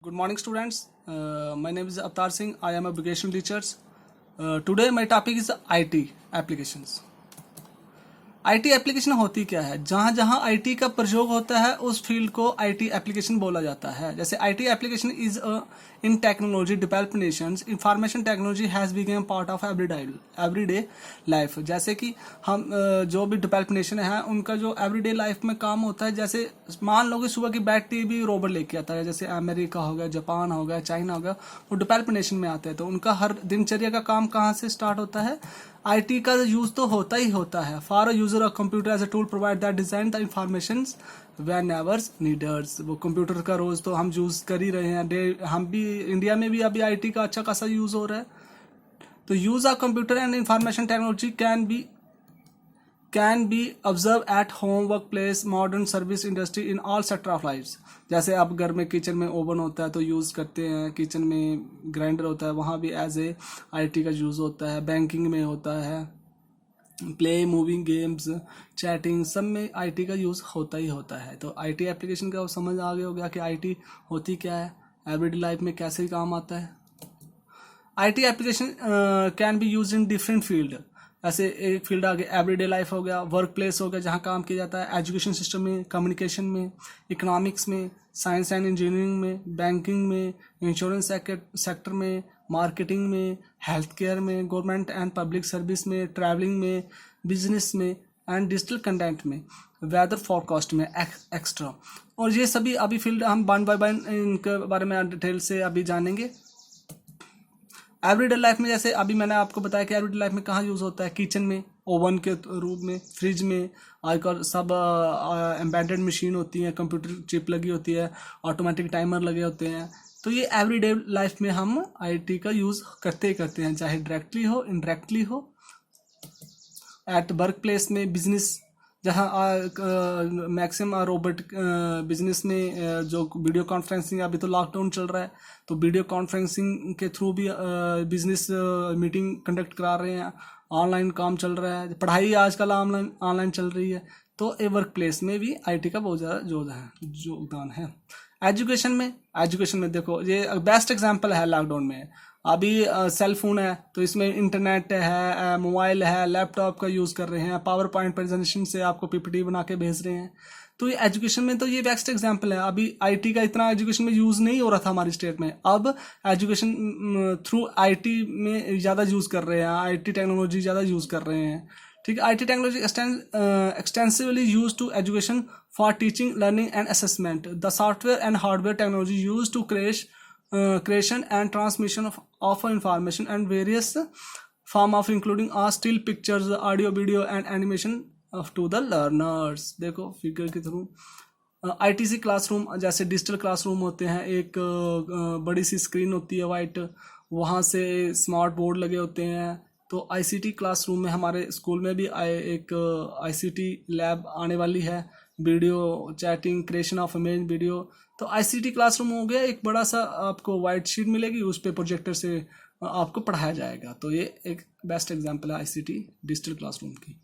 Good morning, students. My name is Avtar Singh. I am a vocational teacher. Today, my topic is IT applications. IT application होती क्या है? जहां जहां IT का प्रयोग होता है उस फील्ड को आईटी एप्लीकेशन बोला जाता है. जैसे IT application is in technology developed Nations information technology has become part of everyday life. जैसे कि हम जो भी डेवलप्ड नेशन है उनका जो एवरीडे लाइफ में काम होता है. जैसे मान लो कि सुबह की बैठती भी रोबोट लेके आता है. जैसे अमेरिका हो गया, जापान हो गया, चाइना हो गया, वो डेवलप्ड नेशन में आते हैं. तो उनका हर दिनचर्या का काम कहाँ से स्टार्ट होता है? आईटी का यूज तो होता ही होता है. For a user of computer as a tool provide that design the information whenever needers. वो कंप्यूटर का रोज तो हम यूज कर ही रहे हैं. हम भी इंडिया में भी अभी आईटी का अच्छा खासा यूज हो रहा है. तो use of computer and information technology can be observe at home, work place, modern service industry in all sector of life. जैसे अब घर में किचन में ओवन होता है तो यूज़ करते हैं. किचन में ग्राइंडर होता है, वहाँ भी एज ए आईटी का यूज़ होता है. बैंकिंग में होता है, प्ले मूविंग गेम्स, चैटिंग, सब में आईटी का यूज़ होता ही होता है. तो आईटी एप्लीकेशन का समझ आ गया हो गया कि आईटी होती क्या है, एवरीडे लाइफ में कैसे काम आता है. IT application can be use in different field. ऐसे एक फील्ड आ गया एवरीडे लाइफ हो गया, वर्क प्लेस हो गया जहाँ काम किया जाता है, एजुकेशन सिस्टम में, कम्युनिकेशन में, इकोनॉमिक्स में, साइंस एंड इंजीनियरिंग में, बैंकिंग में, इंश्योरेंस सेक्टर में, मार्केटिंग में, हेल्थ केयर में, गवर्नमेंट एंड पब्लिक सर्विस में, ट्रैवलिंग में, बिजनेस में एंड डिजिटल कंटेंट में, वेदर फोरकास्ट में एक्स्ट्रा. और ये सभी अभी फील्ड हम वन बाय वन इनके बारे में डिटेल से अभी जानेंगे. एवरीडे लाइफ में जैसे अभी मैंने आपको बताया कि एवरीडे लाइफ में कहाँ यूज़ होता है. किचन में, ओवन के रूप में, फ्रिज में, आजकल सब एम्बेडेड मशीन होती हैं, कंप्यूटर चिप लगी होती है, ऑटोमेटिक टाइमर लगे होते हैं. तो ये एवरीडे लाइफ में हम आईटी का यूज़ करते ही करते हैं, चाहे डायरेक्टली हो इनडायरेक्टली हो. एट वर्क प्लेस में, बिजनेस जहाँ मैक्सिमम रोबोट बिजनेस में जो वीडियो कॉन्फ्रेंसिंग, अभी तो लॉकडाउन चल रहा है तो वीडियो कॉन्फ्रेंसिंग के थ्रू भी बिजनेस मीटिंग कंडक्ट करा रहे हैं. ऑनलाइन काम चल रहा है, पढ़ाई आजकल ऑनलाइन चल रही है. तो ए वर्क प्लेस में भी आईटी का बहुत ज़्यादा योगदान है. एजुकेशन में देखो ये बेस्ट एग्जांपल है लॉकडाउन में. अभी सेल फोन है तो इसमें इंटरनेट है, मोबाइल है, लैपटॉप का यूज़ कर रहे हैं, पावर पॉइंट प्रेजेंटेशन से आपको पीपीटी बना के भेज रहे हैं. तो ये एजुकेशन में तो ये बेस्ट एग्जांपल है. अभी आईटी का इतना एजुकेशन में यूज़ नहीं हो रहा था हमारी स्टेट में. अब एजुकेशन थ्रू आईटी में ज़्यादा यूज़ कर रहे हैं, आईटी टेक्नोलॉजी ज़्यादा यूज़ कर रहे हैं. ठीक है. IT technology extensively use to education for teaching, learning and assessment. The software and hardware technology use to creation and transmission of information and various form of including still pictures, audio, video and animation to the learners. देखो figure के through ITC classroom, जैसे digital classroom होते हैं, एक बड़ी सी screen होती है white, वहाँ से स्मार्ट बोर्ड लगे होते हैं. तो आईसीटी क्लासरूम में हमारे स्कूल में भी एक आईसीटी लैब आने वाली है. Video chatting, creation of image, video. तो आईसीटी क्लासरूम हो गया, एक बड़ा सा आपको वाइट शीट मिलेगी, उस पर प्रोजेक्टर से आपको पढ़ाया जाएगा. तो ये एक बेस्ट एग्जांपल है आईसीटी डिजिटल क्लासरूम की.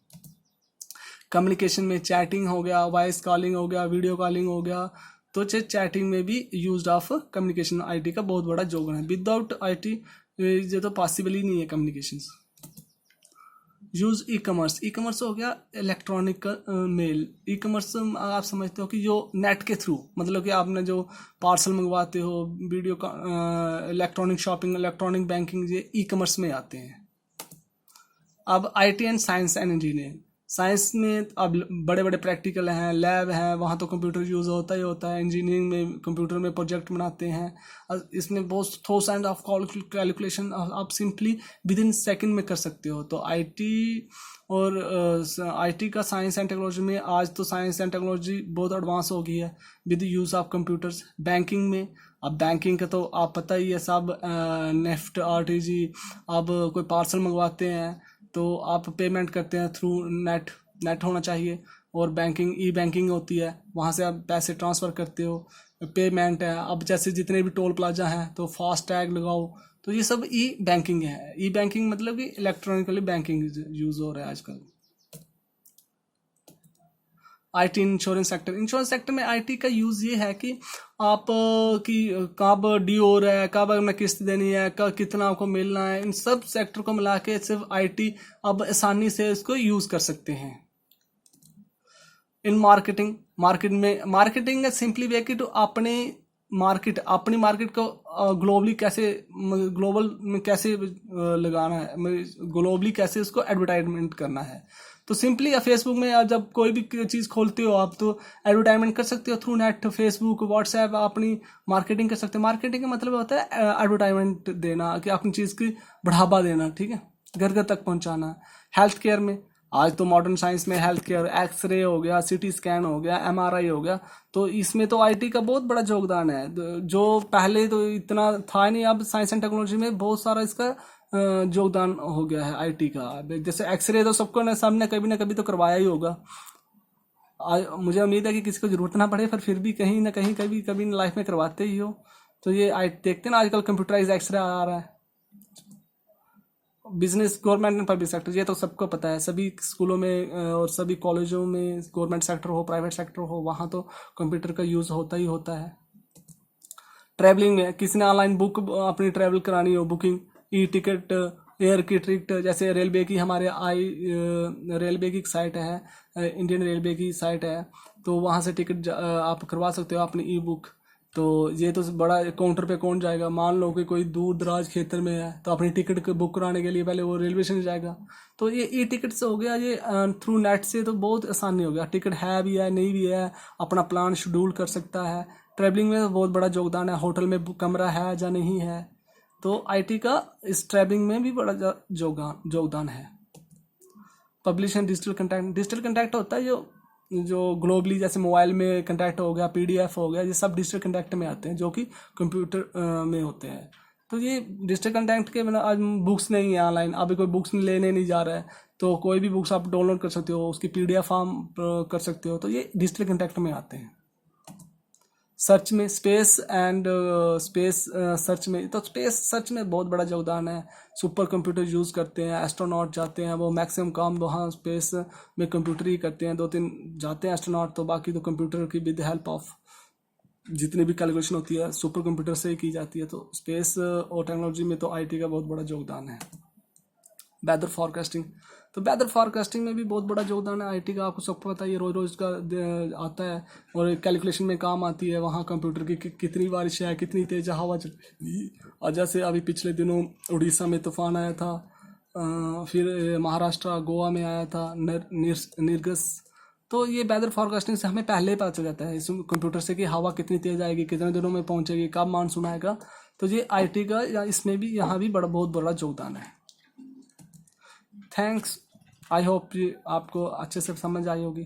कम्युनिकेशन में चैटिंग हो गया, वॉइस कॉलिंग हो गया, वीडियो कॉलिंग हो गया. तो चैटिंग में भी यूज ऑफ कम्युनिकेशन आईटी का बहुत बड़ा योगदान है. विदाउट आईटी ये तो पॉसिबल ही नहीं है कम्युनिकेशन. यूज ई कॉमर्स हो गया इलेक्ट्रॉनिक मेल. ई कॉमर्स आप समझते हो कि जो नेट के थ्रू, मतलब कि आपने जो पार्सल मंगवाते हो, video electronic shopping, electronic banking, ये ई कॉमर्स में आते हैं. अब IT and science and engineering. Science में अब बड़े बड़े प्रैक्टिकल हैं, लैब हैं, वहाँ तो कंप्यूटर यूज़ होता ही होता है. इंजीनियरिंग में कंप्यूटर में प्रोजेक्ट बनाते हैं. इसमें बहुत थोस एंड ऑफ कैलकुलेशन आप सिंपली विद इन सेकेंड में कर सकते हो. तो आईटी और आईटी का साइंस एंड टेक्नोलॉजी में, आज तो साइंस एंड टेक्नोलॉजी बहुत एडवांस हो गई है with use of computers. Banking में, अब बैंकिंग का तो आप पता ही है सब, नेफ्ट, आरटीजी. अब कोई पार्सल मंगवाते हैं तो आप पेमेंट करते हैं थ्रू नेट होना चाहिए. और बैंकिंग, ई बैंकिंग होती है, वहाँ से आप पैसे ट्रांसफ़र करते हो. पेमेंट है, अब जैसे जितने भी टोल प्लाजा हैं तो फास्ट टैग लगाओ. तो ये सब ई बैंकिंग है. ई बैंकिंग मतलब कि इलेक्ट्रॉनिकली बैंकिंग यूज़ हो रहा है आजकल. आईटी इंश्योरेंस सेक्टर में आईटी का यूज़ ये है कि आप कि कब ड्यू हो रहा है, कब हमें किस्त देनी है, कब कितना आपको मिलना है, इन सब सेक्टर को मिला के सिर्फ आईटी अब आसानी से इसको यूज़ कर सकते हैं। इन मार्केटिंग सिंपली वे कि तो अपनी मार्केट को ग्लोबल में कैसे लगाना है, ग्लोबली कैसे उसको एडवर्टाइजमेंट करना है। तो सिंपली फेसबुक में जब कोई भी चीज़ खोलते हो आप तो एडवर्टाइजमेंट कर सकते हो थ्रू नेट, फेसबुक, व्हाट्सएप, अपनी मार्केटिंग कर सकते हो। मार्केटिंग का मतलब होता है एडवर्टाइजमेंट देना, कि अपनी चीज़ की बढ़ावा देना, ठीक है, घर घर तक पहुंचाना। हेल्थ केयर में आज तो मॉडर्न साइंस में हेल्थ केयर, एक्सरे हो गया, सीटी स्कैन हो गया, एमआरआई हो गया, तो इसमें तो आईटी का बहुत बड़ा योगदान है, जो पहले तो इतना था नहीं। अब साइंस एंड टेक्नोलॉजी में बहुत सारा इसका योगदान हो गया है आईटी का। जैसे एक्सरे तो सबने कभी ना कभी तो करवाया ही होगा। मुझे उम्मीद है कि किसी को जरूरत ना पड़े, पर फिर भी कहीं ना कहीं कभी कभी लाइफ में करवाते ही हो। तो ये देखते हैं ना आजकल कंप्यूटराइज एक्सरे आ रहा है। Business, government and public sector, ये तो सबको पता है, सभी स्कूलों में और सभी कॉलेजों में, गवर्नमेंट सेक्टर हो, प्राइवेट सेक्टर हो, वहाँ तो कंप्यूटर का यूज़ होता ही होता है। ट्रैवलिंग में किसी ने ऑनलाइन बुक अपनी ट्रैवल करानी हो, बुकिंग, ई टिकट, एयर की टिकट, जैसे रेलवे की हमारे रेलवे की साइट है, इंडियन रेलवे की साइट है, तो वहाँ से टिकट आप करवा सकते हो अपनी ई बुक। तो ये तो बड़ा काउंटर पे कौन जाएगा, मान लो कि कोई दूर दराज क्षेत्र में है तो अपनी टिकट बुक कराने के लिए पहले वो रेलवे स्टेशन जाएगा। तो ये ई टिकट से हो गया, ये थ्रू नेट से तो बहुत आसानी हो गया। टिकट है भी है, नहीं भी है, अपना प्लान शेड्यूल कर सकता है। ट्रैवलिंग में बहुत बड़ा योगदान है, होटल में कमरा है या नहीं है, तो आईटी का इस ट्रैवलिंग में भी बड़ा योगदान है। पब्लिश एंड डिजिटल कंटेंट होता है जो ग्लोबली, जैसे मोबाइल में कंटेंट हो गया, पीडीएफ हो गया, ये सब डिजिटल कंटेंट में आते हैं, जो कि कंप्यूटर में होते हैं। तो ये डिजिटल कंटेंट के मतलब आज बुक्स नहीं है ऑनलाइन, अभी कोई बुक्स लेने नहीं जा रहा है, तो कोई भी बुक्स आप डाउनलोड कर सकते हो, उसकी पीडीएफ फॉर्म कर सकते हो, तो ये डिजिटल कंटेंट में आते हैं। सर्च में स्पेस सर्च में बहुत बड़ा योगदान है। सुपर कंप्यूटर यूज़ करते हैं, एस्ट्रोनॉट जाते हैं, वो मैक्सिमम काम वहाँ स्पेस में कंप्यूटर ही करते हैं। 2-3 जाते हैं एस्ट्रोनॉट, तो बाकी तो कंप्यूटर की विद हेल्प ऑफ जितनी भी कैलकुलेशन होती है सुपर कंप्यूटर से ही की जाती है। तो स्पेस और टेक्नोलॉजी में तो आईटी का बहुत बड़ा योगदान है। वेदर फॉरकास्टिंग, तो वेदर फॉरकास्टिंग में भी बहुत बड़ा योगदान है आईटी का। आपको सबको पता है, ये रोज़ रोज़ का आता है और कैलकुलेशन में काम आती है। वहाँ कंप्यूटर की कितनी बारिश है, कितनी तेज हवा चल, और जैसे अभी पिछले दिनों उड़ीसा में तूफान आया था, फिर महाराष्ट्र गोवा में आया था निर्गस। तो ये वेदर फॉरकास्टिंग से हमें पहले ही पता चल जाता है इस कंप्यूटर से कि हवा कितनी तेज आएगी, कितने दिनों में पहुँचेगी, कब मानसून आएगा। तो ये आईटी का इसमें भी यहाँ भी बहुत बड़ा योगदान है। थैंक्स, आई होप आपको अच्छे से समझ आई होगी।